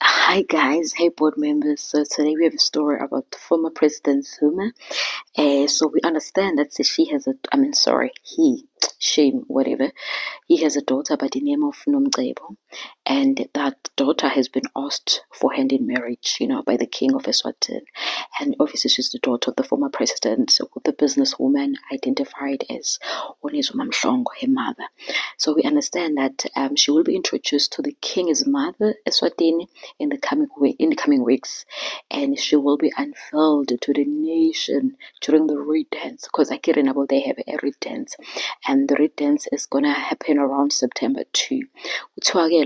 Hi guys, hey board members. So today we have a story about former President Zuma. So we understand that shame, whatever. He has a daughter by the name of Nomcebo, and that daughter has been asked for hand in marriage, by the king of Eswatini. And obviously she's the daughter of the former president, so the businesswoman identified as Onezuma Mhlongo, her mother. So we understand that she will be introduced to the king's mother, Eswatini, in the coming weeks, and she will be unveiled to the nation during the Reed Dance, because I can't remember they have a Reed Dance, and the Reed Dance is gonna happen around September 2.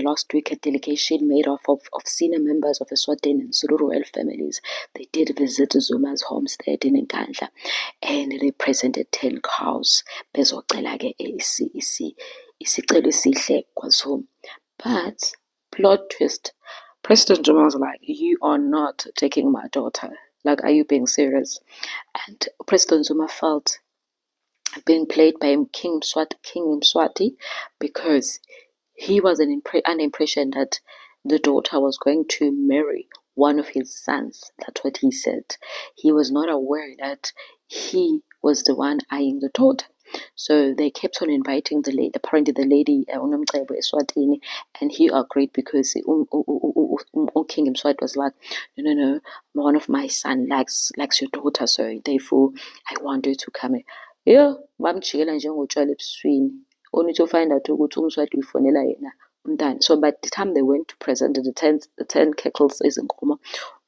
Last week, a delegation made up of senior members of the Eswatini and Zulu royal families, they did visit Zuma's homestead in Nkandla, and they presented 10 cows bezocela-ke isicelo esihle kwaZuma. But plot twist, President Zuma was like, "You are not taking my daughter. Like, are you being serious?" And President Zuma felt being played by King Mswati, because he was an impression that the daughter was going to marry one of his sons. That's what he said. He was not aware that he was the one eyeing the daughter. So they kept on inviting the lady, apparently the lady, Unomcebo Eswatini, and he agreed because King Mswati was like, no, one of my son likes your daughter, so therefore I want you to come in. Yeah, bamjikela njengotshwala ebusweni, only to find out ukuthi uMswati uyifonela yena umntana. So by the time they went to present the 10 kettles ezinkomo,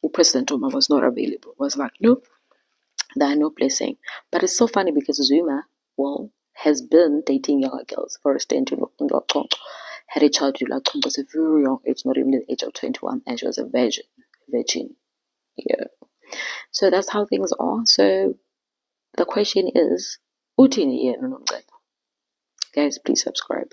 uPresident Zuma was not available. Was like, no, there are no blessing. But it's so funny because Zuma, has been dating younger girls for a stint in Lochongo. Had a child with Lochongo was a very young age, not even the age of 21, and she was a virgin. Yeah. So that's how things are. So the question is, uthini yena uNomcebo? Guys, please subscribe.